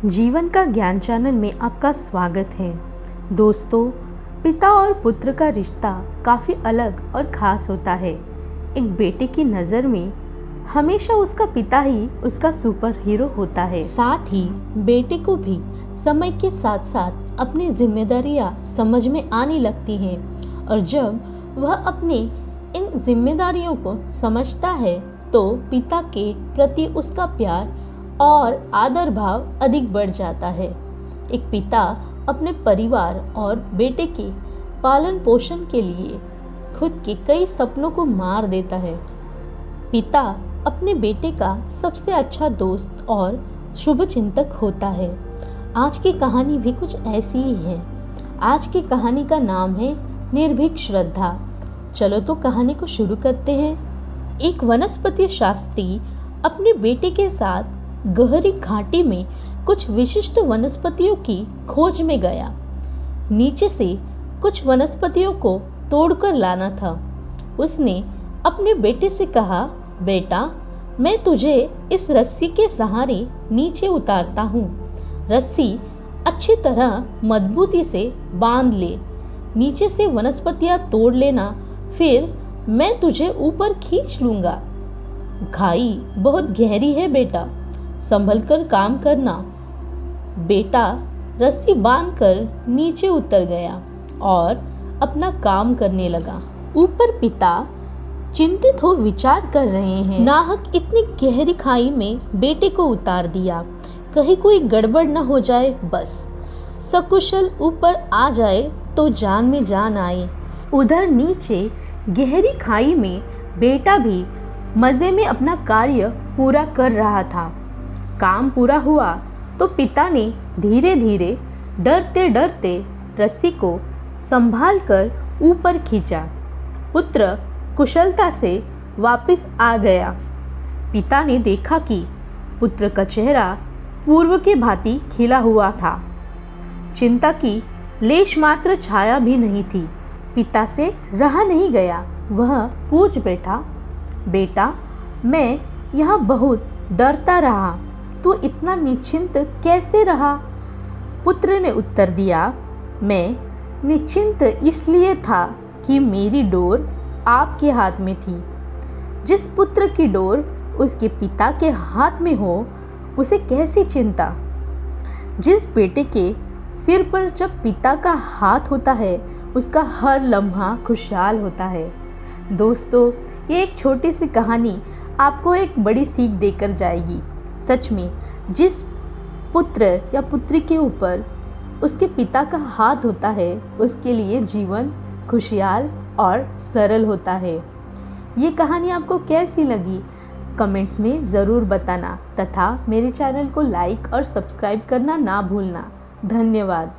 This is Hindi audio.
जीवन का ज्ञान चैनल में आपका स्वागत है। दोस्तों, पिता और पुत्र का रिश्ता काफ़ी अलग और ख़ास होता है। एक बेटे की नज़र में हमेशा उसका पिता ही उसका सुपर हीरो होता है। साथ ही बेटे को भी समय के साथ साथ अपनी जिम्मेदारियां समझ में आने लगती हैं और जब वह अपने इन जिम्मेदारियों को समझता है तो पिता के प्रति उसका प्यार और आदर भाव अधिक बढ़ जाता है। एक पिता अपने परिवार और बेटे के पालन पोषण के लिए खुद के कई सपनों को मार देता है। पिता अपने बेटे का सबसे अच्छा दोस्त और शुभचिंतक होता है। आज की कहानी भी कुछ ऐसी ही है। आज की कहानी का नाम है निर्भीक श्रद्धा। चलो तो कहानी को शुरू करते हैं। एक वनस्पति शास्त्री अपने बेटे के साथ गहरी घाटी में कुछ विशिष्ट वनस्पतियों की खोज में गया। नीचे से कुछ वनस्पतियों को तोड़कर लाना था। उसने अपने बेटे से कहा, बेटा, मैं तुझे इस रस्सी के सहारे नीचे उतारता हूँ। रस्सी अच्छी तरह मजबूती से बांध ले। नीचे से वनस्पतियाँ तोड़ लेना, फिर मैं तुझे ऊपर खींच लूँगा। खाई बहुत गहरी है बेटा, संभल कर काम करना। बेटा रस्सी बांधकर नीचे उतर गया और अपना काम करने लगा। ऊपर पिता चिंतित हो विचार कर रहे हैं। नाहक इतनी गहरी खाई में बेटे को उतार दिया, कहीं कोई गड़बड़ न हो जाए, बस सकुशल ऊपर आ जाए तो जान में जान आए। उधर नीचे गहरी खाई में बेटा भी मज़े में अपना कार्य पूरा कर रहा था। काम पूरा हुआ तो पिता ने धीरे धीरे डरते डरते रस्सी को संभाल कर ऊपर खींचा। पुत्र कुशलता से वापस आ गया। पिता ने देखा कि पुत्र का चेहरा पूर्व के भांति खिला हुआ था। चिंता की लेश मात्र छाया भी नहीं थी। पिता से रहा नहीं गया। वह पूछ बैठा, बेटा, मैं यहाँ बहुत डरता रहा, तू इतना निश्चिंत कैसे रहा? पुत्र ने उत्तर दिया, मैं निश्चिंत इसलिए था कि मेरी डोर आपके हाथ में थी। जिस पुत्र की डोर उसके पिता के हाथ में हो, उसे कैसी चिंता। जिस बेटे के सिर पर जब पिता का हाथ होता है, उसका हर लम्हा खुशहाल होता है। दोस्तों, ये एक छोटी सी कहानी आपको एक बड़ी सीख देकर जाएगी। सच में जिस पुत्र या पुत्री के ऊपर उसके पिता का हाथ होता है, उसके लिए जीवन खुशहाल और सरल होता है। ये कहानी आपको कैसी लगी कमेंट्स में ज़रूर बताना तथा मेरे चैनल को लाइक और सब्सक्राइब करना ना भूलना। धन्यवाद।